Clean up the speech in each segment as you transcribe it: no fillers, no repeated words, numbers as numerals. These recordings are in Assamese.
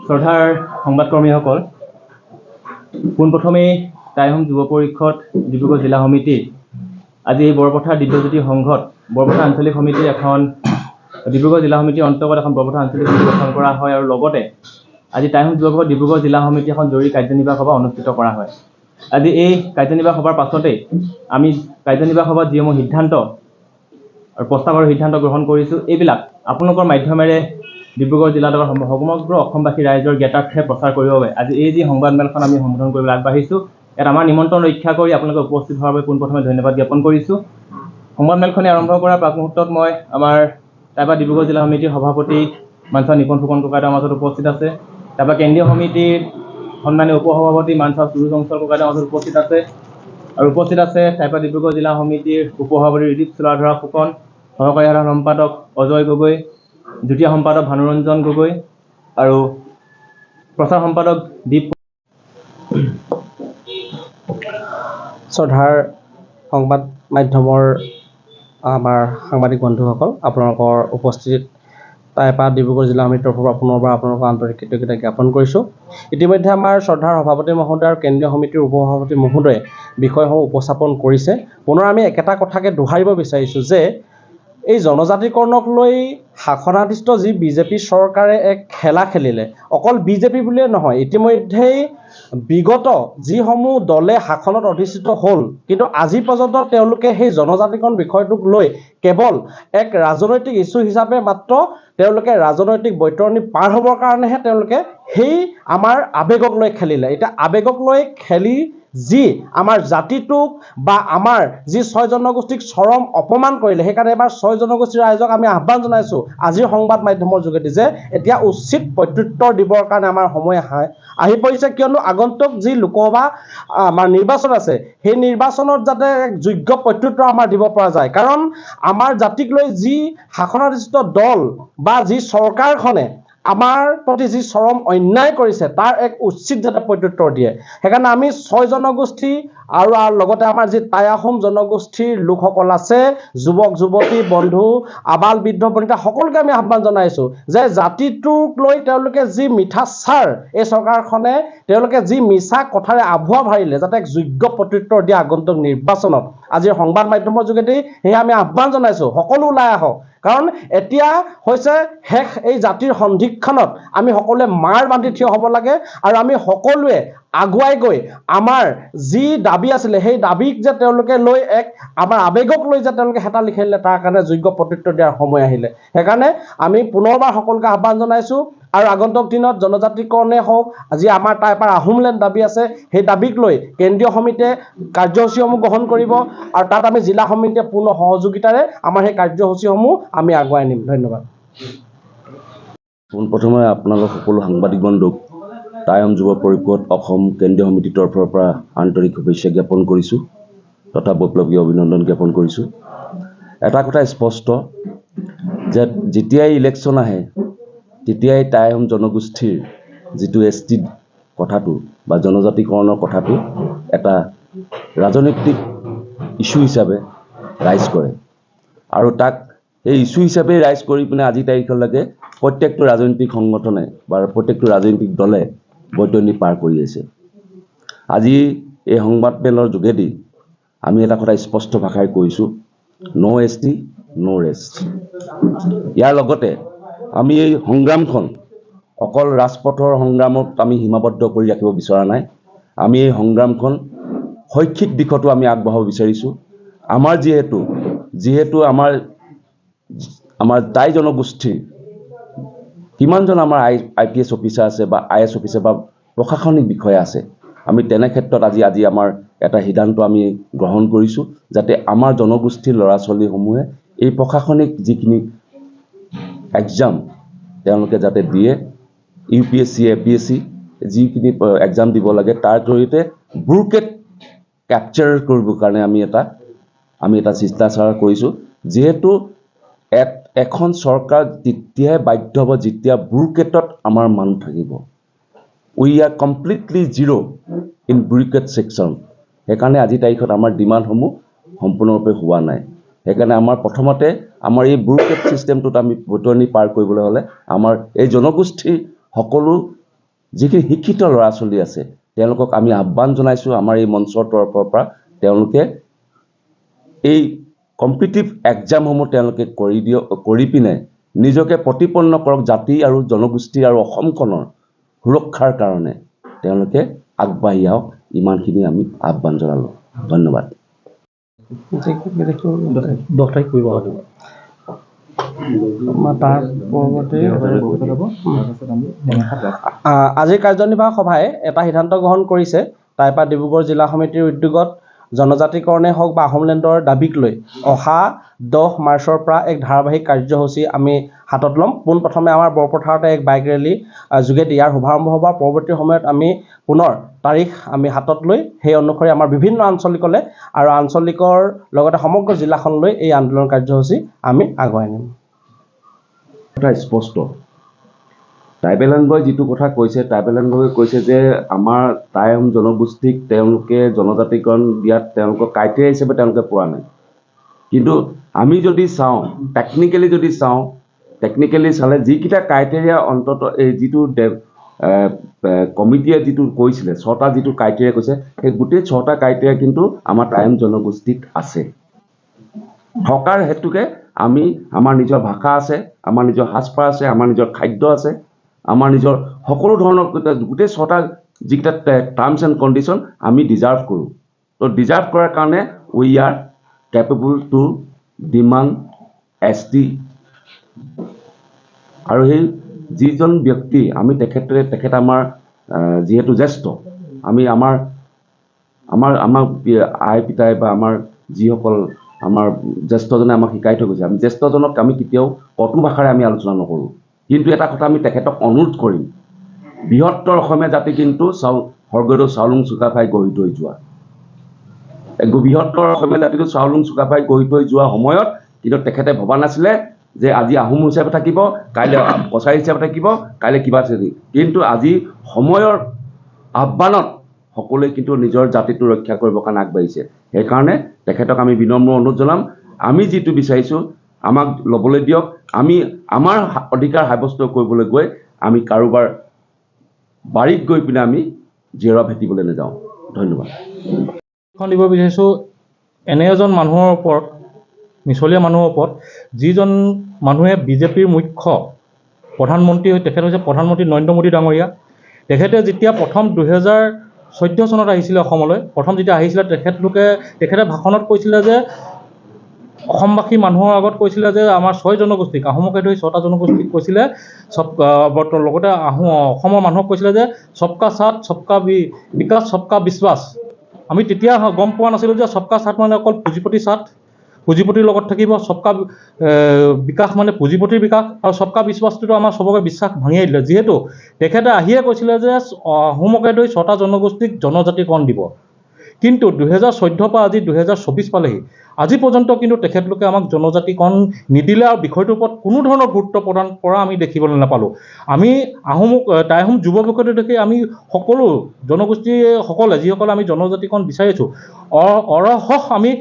শ্ৰদ্ধাৰ সংবাদকৰ্মীসকল, পোনপ্ৰথমেই টাই আহোম যুৱ পৰিষদ ডিব্ৰুগড় জিলা সমিতি আজি এই বৰপথাৰ দিব্যজ্যোতি সংঘত বৰপথাৰ আঞ্চলিক সমিতিৰ ডিব্ৰুগড় জিলা সমিতিৰ অন্তৰ্গত এখন বৰপথাৰ আঞ্চলিক সমিতি গঠন কৰা হয় আৰু লগতে আজি টাই আহোম যুৱ পৰিষদ ডিব্ৰুগড় জিলা সমিতি এখন জৰুৰী কাৰ্যনিৰ্বাহক সভা অনুষ্ঠিত কৰা হয়। আজি এই কাৰ্যনিৰ্বাহক সভাৰ পাছতেই আমি কাৰ্যনিৰ্বাহক সভাত যিসমূহ সিদ্ধান্ত আৰু প্ৰস্তাৱ আৰু সিদ্ধান্ত গ্ৰহণ কৰিছোঁ, এইবিলাক আপোনালোকৰ মাধ্যমেৰে ডিব্ৰুগড় জিলাৰ লগত সমগ্ৰ অসমবাসী ৰাইজৰ জ্ঞাতাৰ্থে প্ৰচাৰ কৰিবৰ বাবে আজি এই যি সংবাদমেলখন আমি সম্বোধন কৰিবলৈ আগবাঢ়িছোঁ, ইয়াত আমাৰ নিমন্ত্ৰণ ৰক্ষা কৰি আপোনালোকে উপস্থিত হোৱাৰ বাবে পোনপ্ৰথমে ধন্যবাদ জ্ঞাপন কৰিছোঁ। সংবাদমেলখনি আৰম্ভ কৰাৰ প্ৰাকমুহূৰ্তত মই আমাৰ তাৰপৰা ডিব্ৰুগড় জিলা সমিতিৰ সভাপতি মানচা নিপুণ ফুকন ককাইদেউৰ মাজত উপস্থিত আছে। তাৰপৰা কেন্দ্ৰীয় সমিতিৰ সন্মানীয় উপসভাপতি মানচা সুৰুজ অঞ্চল ককাইদেউৰ মাজত উপস্থিত আছে আৰু উপস্থিত আছে তাৰপৰা ডিব্ৰুগড় জিলা সমিতিৰ উপসভাপতি ৰিদীপ চোলাধৰা ফুকন, সহকাৰী সাধাৰণ সম্পাদক অজয় গগৈ, যুটীয়া সম্পাদক ভানুৰঞ্জন গগৈ আৰু প্ৰচাৰ সম্পাদক দীপ। শ্ৰদ্ধাৰ সংবাদ মাধ্যমৰ আমাৰ সাংবাদিক বন্ধুসকল, আপোনালোকৰ উপস্থিতিত তাৰপৰা ডিব্ৰুগড় জিলা সমিতিৰ তৰফৰ পৰা পুনৰবাৰ আপোনালোকৰ আন্তৰিক কৃতজ্ঞতা জ্ঞাপন কৰিছোঁ। ইতিমধ্যে আমাৰ শ্ৰদ্ধাৰ সভাপতি মহোদয় আৰু কেন্দ্ৰীয় সমিতিৰ উপসভাপতি মহোদয়ে বিষয়সমূহ উপস্থাপন কৰিছে। পুনৰ আমি একেটা কথাকে দোহাৰিব বিচাৰিছোঁ যে এই জনজাতিকৰণক লৈ শাসনাধিষ্ঠ যি বিজেপি চৰকাৰে এক খেলা খেলিলে, অকল বিজেপি বুলিয়ে নহয়, ইতিমধ্যেই বিগত যিসমূহ দলে শাসনত অধিষ্ঠিত হ'ল, কিন্তু আজি পৰ্যন্ত তেওঁলোকে সেই জনজাতিকৰণ বিষয়টোক লৈ কেৱল এক ৰাজনৈতিক ইছ্যু হিচাপে মাত্ৰ তেওঁলোকে ৰাজনৈতিক বৈতৰণি পাৰ হ'বৰ কাৰণেহে তেওঁলোকে সেই আমাৰ আৱেগক লৈ খেলিলে। এতিয়া আৱেগক লৈ খেলি যি আমাৰ জাতিটোক বা আমাৰ যি 6 জনগোষ্ঠীক চৰম অপমান কৰিলে, সেইকাৰণে এবাৰ 6 জনগোষ্ঠীৰ ৰাইজক আমি আহ্বান জনাইছোঁ আজিৰ সংবাদ মাধ্যমৰ যোগেদি যে এতিয়া উচিত প্ৰত্যুত্তৰ দিবৰ কাৰণে আমাৰ সময় আহি পৰিছে, কিয়নো আগন্তুক যি লোকসভা আমাৰ নিৰ্বাচন আছে, সেই নিৰ্বাচনত যাতে এক যোগ্য প্ৰত্যুত্তৰ আমাৰ দিব পৰা যায়। কাৰণ আমাৰ জাতিক লৈ যি শাসনাধিষ্ঠিত দল বা যি চৰকাৰখনে আমাৰ প্ৰতি যি চৰম অন্যায় কৰিছে, তাৰ এক উচিত যাতে প্ৰত্যুত্তৰ দিয়ে। সেইকাৰণে আমি 6 জনগোষ্ঠী আৰু লগতে আমাৰ যি টাই আহোম জনগোষ্ঠীৰ লোকসকল আছে, যুৱক যুৱতী বন্ধু আবাল বৃদ্ধ বনিতা সকলোকে আমি আহ্বান জনাইছোঁ যে জাতিটোক লৈ তেওঁলোকে যি মিঠাচাৰ এই চৰকাৰখনে তেওঁলোকে যি মিছা কথাৰে আভুৱা ভাৰিলে, যাতে এক যোগ্য প্ৰত্যুত্তৰ দিয়ে আগন্তুক নিৰ্বাচনত। আজিৰ সংবাদ মাধ্যমৰ যোগেদি সেয়ে আমি আহ্বান জনাইছোঁ, সকলো ওলাই আহক। কাৰণ এতিয়া হৈছে শেষ এই জাতিৰ সন্ধিক্ষণত আমি সকলোৱে মাৰ বান্ধি থিয় হ'ব লাগে আৰু আমি সকলোৱে আগুৱাই গৈ আমাৰ যি দাবী আছিলে সেই দাবীক যে তেওঁলোকে লৈ এক আমাৰ আৱেগক লৈ যে তেওঁলোকে হেতালি খেলিলে, তাৰ কাৰণে যোগ্য প্ৰত্যুত্তৰ দিয়াৰ সময় আহিলে। সেইকাৰণে আমি পুনৰবাৰ সকলোকে আহ্বান জনাইছোঁ আৰু আগন্তুক দিনত জনজাতিকৰণে হওক, আজি আমাৰ তাৰপৰা আহোমলেণ্ড দাবী আছে, সেই দাবীক লৈ কেন্দ্ৰীয় সমিতিয়ে কাৰ্যসূচীসমূহ গ্ৰহণ কৰিব আৰু তাত আমি জিলা সমিতিয়ে পূৰ্ণ সহযোগিতাৰে আমাৰ সেই কাৰ্যসূচীসমূহ আমি আগুৱাই নিম। ধন্যবাদ। পোনপ্ৰথমে আপোনালোক সকলো সাংবাদিক বন্ধুক টাই আহোম যুৱ পৰিষদ অসম কেন্দ্ৰীয় সমিতিৰ তৰফৰ পৰা আন্তৰিক শুভেচ্ছা জ্ঞাপন কৰিছোঁ তথা বৈপ্লৱী অভিনন্দন জ্ঞাপন কৰিছোঁ। এটা কথা স্পষ্ট যে যেতিয়াই ইলেকশ্যন আহে তেতিয়াই টাই আহোম জনগোষ্ঠীৰ যিটো ST কথাটো বা জনজাতিকৰণৰ কথাটো এটা ৰাজনৈতিক ইছ্যু হিচাপে ৰাইজ কৰে আৰু তাক এই ইছ্যু হিচাপে ৰাইজ কৰি পিনে আজি তাৰিখলৈকে প্ৰত্যেকটো ৰাজনৈতিক সংগঠনে বা প্ৰত্যেকটো ৰাজনৈতিক দলে বৈতৰণি পাৰ কৰি আছে। আজি এই সংবাদমেলৰ যোগেদি আমি এটা কথা স্পষ্ট ভাষাৰে কৈছোঁ, নো ST নো ৰেষ্ট। ইয়াৰ লগতে আমি এই সংগ্ৰামখন অকল ৰাজপথৰ সংগ্ৰামত আমি সীমাবদ্ধ কৰি ৰাখিব বিচৰা নাই। আমি এই সংগ্ৰামখন শৈক্ষিক দিশতো আমি আগবঢ়াব বিচাৰিছোঁ। আমাৰ যিহেতু আমাৰ টাই জনগোষ্ঠীৰ কিমানজন আমাৰ IPS অফিচাৰ আছে বা IS অফিচাৰ বা প্ৰশাসনিক বিষয়া আছে, আমি তেনে ক্ষেত্ৰত আজি আমাৰ এটা সিদ্ধান্ত আমি গ্ৰহণ কৰিছোঁ যাতে আমাৰ জনগোষ্ঠীৰ ল'ৰা ছোৱালীসমূহে এই প্ৰশাসনিক যিখিনি এক্সাম তেওঁলোকে যাতে দিয়ে, UPSC APSC যিখিনি এক্সাম দিব লাগে, তাৰ জৰিয়তে ব্ৰুকেট কেপচাৰ কৰিবৰ কাৰণে আমি এটা চিন্তাচাৰ কৰিছোঁ। যিহেতু এখন চৰকাৰ তেতিয়াই বাধ্য হ'ব যেতিয়া ব্ৰুকেটত আমাৰ মানুহ থাকিব। We are completely zero' in bracket section. সেইকাৰণে আজি তাৰিখত আমাৰ ডিমাণ্ডসমূহ সম্পূৰ্ণৰূপে হোৱা নাই। সেইকাৰণে আমাৰ প্ৰথমতে আমাৰ এই ব্ৰুকেট ছিষ্টেমটোত আমি বৈতৰণি পাৰ কৰিবলৈ হ'লে আমাৰ এই জনগোষ্ঠীৰ সকলো যিখিনি শিক্ষিত ল'ৰা ছোৱালী আছে তেওঁলোকক আমি আহ্বান জনাইছোঁ আমাৰ এই মঞ্চৰ তৰফৰ পৰা তেওঁলোকে এই কম্পিটিটিভ এক্সামসমূহ তেওঁলোকে কৰি পিনে নিজকে প্ৰতিপন্ন কৰক জাতি আৰু জনগোষ্ঠী আৰু অসমখনৰ সুৰক্ষাৰ কাৰণে তেওঁলোকে আগবাঢ়ি আহক ইমানখিনি আমি আহ্বান জনালোঁ ধন্যবাদ 10 তাৰিখ কৰিব লাগিব তাৰ পৰৱৰ্তী আজিৰ কাৰ্যনিৰ্বাহক সভাই এটা সিদ্ধান্ত গ্ৰহণ কৰিছে টাইপা ডিব্ৰুগড় জিলা সমিতিৰ উদ্যোগত জনজাতিকৰণেই হওক বা আহোমলেণ্ডৰ দাবীক লৈ অহা 10 মাৰ্চৰ পৰা এক ধাৰাবাহিক কাৰ্যসূচী আমি হাতত ল'ম পোনপ্ৰথমে আমাৰ বৰপথাৰতে এক বাইক ৰেলী যোগেদি ইয়াৰ শুভাৰম্ভ হ'ব পৰৱৰ্তী সময়ত আমি পুনৰ তাৰিখ আমি হাতত লৈ সেই অনুসৰি আমাৰ বিভিন্ন আঞ্চলিকলৈ আৰু আঞ্চলিকৰ লগতে সমগ্ৰ জিলাখনলৈ এই আন্দোলন কাৰ্যসূচী আমি আগুৱাই নিম কথা স্পষ্ট ট্ৰাইবেল এনভয় যিটো কথা কৈছে ট্ৰাইবেল এনভয়ে কৈছে যে আমাৰ টাইম জনগোষ্ঠীক তেওঁলোকে জনজাতিকৰণ দিয়াত তেওঁলোকৰ ক্ৰাইটেৰিয়া হিচাপে তেওঁলোকে পোৱা নাই কিন্তু আমি যদি চাওঁ টেকনিকেলি চালে যিকেইটা ক্ৰাইটেৰিয়া অন্তত এই যিটো কমিটিয়ে যিটো কৈছিলে 6টা যিটো ক্ৰাইটেৰিয়া কৈছে সেই গোটেই 6টা ক্ৰাইটেৰিয়া কিন্তু আমাৰ টাইম জনগোষ্ঠীত আছে থকাৰ হেতুকে আমি আমাৰ নিজৰ ভাষা আছে আমাৰ নিজৰ সাজপাৰ আছে আমাৰ নিজৰ খাদ্য আছে আমাৰ নিজৰ সকলো ধৰণৰ গোটেই 6টা যিকেইটা টাৰ্মছ এণ্ড কণ্ডিশ্যন আমি ডিজাৰ্ভ কৰোঁ তো ডিজাৰ্ভ কৰাৰ কাৰণে we are capable two demand ST আৰু সেই যিজন ব্যক্তি আমি তেখেত আমাৰ যিহেতু জ্যেষ্ঠ আমি আমাৰ আই পিতাই বা আমাৰ যিসকল আমাৰ জ্যেষ্ঠজনে আমাক শিকাই থৈ গৈছে আমি জ্যেষ্ঠজনক আমি কেতিয়াও কটু ভাষাৰে আমি আলোচনা নকৰোঁ কিন্তু এটা কথা আমি তেখেতক অনুৰোধ কৰিম বৃহত্তৰ অসমীয়া জাতি কিন্তু স্বৰ্গদেউ চাওলুং চুকাফাই গঢ়ি থৈ যোৱা বৃহত্তৰ অসমীয়া জাতিটো চাওলুং চুকাফাই গঢ়ি থৈ যোৱা সময়ত কিন্তু তেখেতে ভবা নাছিলে যে আজি আহোম হিচাপে থাকিব কাইলৈ কছাৰী হিচাপে থাকিব কাইলৈ কিবা কিন্তু আজি সময়ৰ আহ্বানত সকলোৱে কিন্তু নিজৰ জাতিটো ৰক্ষা কৰিবৰ কাৰণে আগবাঢ়িছে সেইকাৰণে তেখেতক আমি বিনম্ৰ অনুৰোধ জনাম আমি যিটো বিচাৰিছোঁ আমাক ল'বলৈ দিয়ক আমি আমাৰ অধিকাৰ সাব্যস্ত কৰিবলৈ গৈ আমি কাৰোবাৰ বাৰীত গৈ পিনে আমি জেওৰা ভেটিবলৈ নাযাওঁ ধন্যবাদ দিব বিচাৰিছোঁ এনে এজন মানুহৰ ওপৰত মিছলীয়া মানুহৰ ওপৰত যিজন মানুহে বিজেপিৰ মুখ্য প্ৰধানমন্ত্ৰী তেখেত হৈছে প্ৰধানমন্ত্ৰী নৰেন্দ্ৰ মোদী ডাঙৰীয়া তেখেতে যেতিয়া প্ৰথম 2014 চনত আহিছিলে অসমলৈ প্ৰথম যেতিয়া আহিছিলে তেখেতে ভাষণত কৈছিলে যে অসমবাসী মানুহৰ আগত কৈছিলে যে আমাৰ 6 জনগোষ্ঠীক আহোমকে ধৰি 6টা জনগোষ্ঠীক কৈছিলে লগতে অসমৰ মানুহক কৈছিলে যে সবকা সাথ সবকা বিকাশ সবকা বিশ্বাস আমি তেতিয়া গম পোৱা নাছিলোঁ যে সবকা সাথ মানে অকল পুঁজিপতি সাথ পুঁজিপতিৰ লগত থাকিব সবকা বিকাশ মানে পুঁজিপতিৰ বিকাশ আৰু সবকা বিশ্বাসটোতো আমাৰ সবকে বিশ্বাস ভাঙিয়াই দিলে যিহেতু তেখেতে আহিয়ে কৈছিলে যে আহোমকে ধৰি 6টা জনগোষ্ঠীক জনজাতিকৰণ দিব কিন্তু 2014 পৰা আজি 2024 পালেহি আজি পৰ্যন্ত কিন্তু তেখেতলোকে আমাক জনজাতিকৰণ নিদিলে আৰু বিষয়টোৰ ওপৰত কোনো ধৰণৰ গুৰুত্ব প্ৰদান কৰা আমি দেখিবলৈ নাপালোঁ আমি টাই আহোম যুৱককে দেখি আমি সকলো জনগোষ্ঠীসকলে যিসকলে আমি জনজাতিকৰণ বিচাৰিছোঁ অৰহস আমি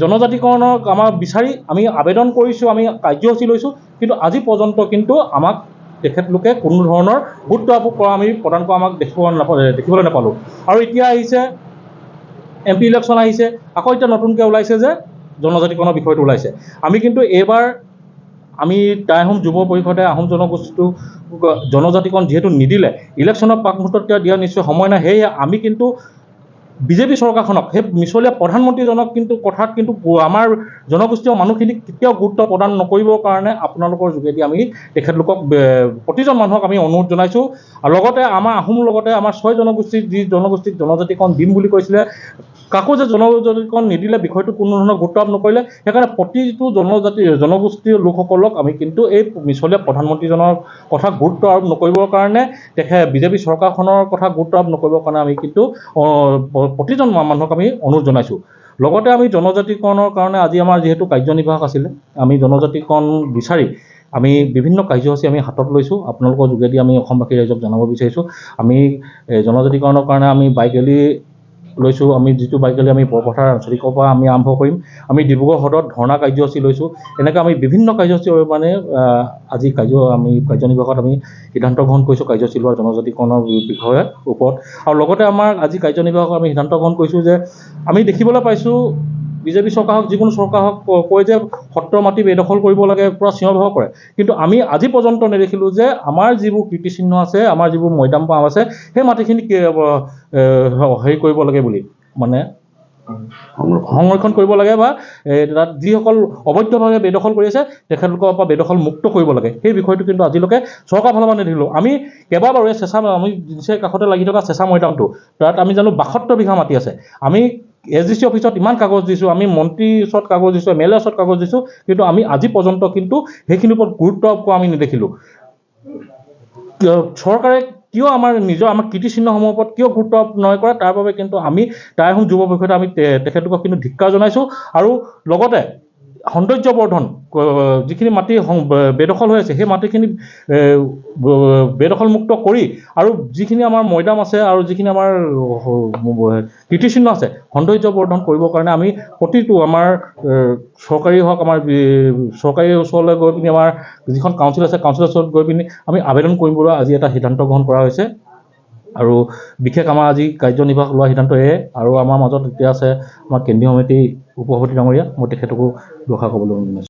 জনজাতিকৰণক আমাৰ বিচাৰি আমি আবেদন কৰিছোঁ আমি কাৰ্যসূচী লৈছোঁ কিন্তু আজি পৰ্যন্ত কিন্তু আমাক তেখেতলোকে কোনো ধৰণৰ গুৰুত্ব কৰা আমি প্ৰদান কৰা আমাক দেখিবলৈ নাপালোঁ আৰু এতিয়া আহিছে MP ইলেকশ্যন আহিছে আকৌ এতিয়া নতুনকৈ ওলাইছে যে জনজাতিকৰণৰ বিষয়টো ওলাইছে আমি কিন্তু এইবাৰ আমি টাই আহোম যুৱ পৰিষদে আহোম জনগোষ্ঠীটোক জনজাতিকৰণ যিহেতু নিদিলে ইলেকশ্যনৰ প্ৰাক মুহূৰ্তত দিয়া নিশ্চয় সময় নাই সেয়ে আমি কিন্তু বিজেপি চৰকাৰখনক সেই মিছলীয়া প্ৰধানমন্ত্ৰীজনক কিন্তু কথাত কিন্তু আমাৰ জনগোষ্ঠীয় মানুহখিনিক কেতিয়াও গুৰুত্ব প্ৰদান নকৰিবৰ কাৰণে আপোনালোকৰ যোগেদি আমি তেখেতলোকক প্ৰতিজন মানুহক আমি অনুৰোধ জনাইছোঁ আৰু লগতে আমাৰ আহোম লগতে আমাৰ 6 জনগোষ্ঠীক যি জনগোষ্ঠীক জনজাতিকৰণ দিম বুলি কৈছিলে কাকো যে জনজাতিকৰণ নিদিলে বিষয়টো কোনো ধৰণৰ গুৰুত্ব আৰোপ নকৰিলে সেইকাৰণে প্ৰতিটো জনগোষ্ঠীৰ লোকসকলক আমি কিন্তু এই মিছলীয়া প্ৰধানমন্ত্ৰীজনৰ কথা গুৰুত্ব আৰোপ নকৰিবৰ কাৰণে বিজেপি চৰকাৰখনৰ কথা গুৰুত্ব আৰোপ নকৰিবৰ কাৰণে আমি কিন্তু প্ৰতিজন মানুহক আমি অনুৰোধ জনাইছোঁ লগতে আমি জনজাতিকৰণৰ কাৰণে আজি আমাৰ যিহেতু কাৰ্যনিৰ্বাহক আছিলে আমি জনজাতিকৰণ বিচাৰি আমি বিভিন্ন কাৰ্যসূচী আমি হাতত লৈছোঁ আপোনালোকৰ যোগেদি আমি অসমবাসী ৰাইজক জনাব বিচাৰিছোঁ আমি জনজাতিকৰণৰ কাৰণে আমি বাইক ৰেলী লৈছোঁ। আমি যিটো বাইকালি আমি বৰপথাৰ আঞ্চলিকৰ পৰা আমি আৰম্ভ কৰিম। আমি ডিব্ৰুগড় সদৰত ধৰ্ণা কাৰ্যসূচী লৈছোঁ। এনেকৈ আমি বিভিন্ন কাৰ্যসূচী মানে আজি কাৰ্যনিৰ্বাহকত আমি সিদ্ধান্ত গ্ৰহণ কৰিছোঁ কাৰ্যসূচী লোৱাৰ জনজাতিকৰণৰ বিষয়ে ওপৰত। আৰু লগতে আমাৰ আজি কাৰ্যনিৰ্বাহকত আমি সিদ্ধান্ত গ্ৰহণ কৰিছোঁ যে আমি দেখিবলৈ পাইছোঁ বিজেপি চৰকাৰ হওক যিকোনো চৰকাৰ হওক কয় যে সত্ৰৰ মাটি বেদখল কৰিব লাগে, পূৰা চিঞৰ বাখৰ কৰে। কিন্তু আমি আজি পৰ্যন্ত নেদেখিলোঁ যে আমাৰ যিবোৰ কীৰ্তিচিহ্ন আছে, আমাৰ যিবোৰ মৈদাম পাম আছে, সেই মাটিখিনি হেৰি কৰিব লাগে বুলি মানে সংৰক্ষণ কৰিব লাগে বা তাত যিসকল অবৈধভাৱে বেদখল কৰি আছে তেখেতলোকৰ পৰা বেদখল মুক্ত কৰিব লাগে। সেই বিষয়টো কিন্তু আজিলৈকে চৰকাৰ ফালৰ পৰা নেদেখিলোঁ। আমি কেইবাবাৰো এই আমি নিচেই কাষতে লাগি থকা চেঁচা মৈদামটো, তাত আমি জানো 72 বিঘা মাটি আছে। আমি SDC অফিচত ইমান কাগজ দিছোঁ, আমি মন্ত্ৰীৰ ওচৰত কাগজ দিছোঁ, MLA ওচৰত কাগজ দিছোঁ, কিন্তু আমি আজি পৰ্যন্ত কিন্তু সেইখিনিৰ ওপৰত গুৰুত্ব পোৱা আমি নেদেখিলোঁ। চৰকাৰে কিয় আমাৰ কীৰ্তিচিহ্নসমূহৰ ওপৰত কিয় গুৰুত্ব নকৰে, তাৰ বাবে কিন্তু আমি টাই আহোম যুৱ পৰিষদে আমি তেখেতলোকক কিন্তু ধিক্কাৰ জনাইছোঁ। আৰু লগতে সৌন্দৰ্য বৰ্ধন যিখিনি মাটি বেদখল হৈ আছে সেই মাটিখিনি বেদখলমুক্ত কৰি আৰু যিখিনি আমাৰ মৈদাম আছে আৰু যিখিনি আমাৰ কীৰ্তিচিহ্ন আছে সৌন্দৰ্য বৰ্ধন কৰিবৰ কাৰণে আমি প্ৰতিটো আমাৰ চৰকাৰী হওক আমাৰ চৰকাৰী ওচৰলৈ গৈ পিনি আমাৰ যিখন কাউন্সিল আছে কাউন্সিলৰ ওচৰত গৈ পিনি আমি আবেদন কৰিবলৈ আজি এটা সিদ্ধান্ত গ্ৰহণ কৰা হৈছে। আৰু বিশেষ আমাৰ আজি কাৰ্যনিৰ্বাহক লোৱা সিদ্ধান্ত এয়ে। আৰু আমাৰ মাজত এতিয়া আছে আমাৰ কেন্দ্ৰীয় সমিতি উপসভাপতি ডাঙৰীয়া, মই তেখেতকো দুআষাৰ ক'বলৈ অনুৰোধ জনাইছোঁ।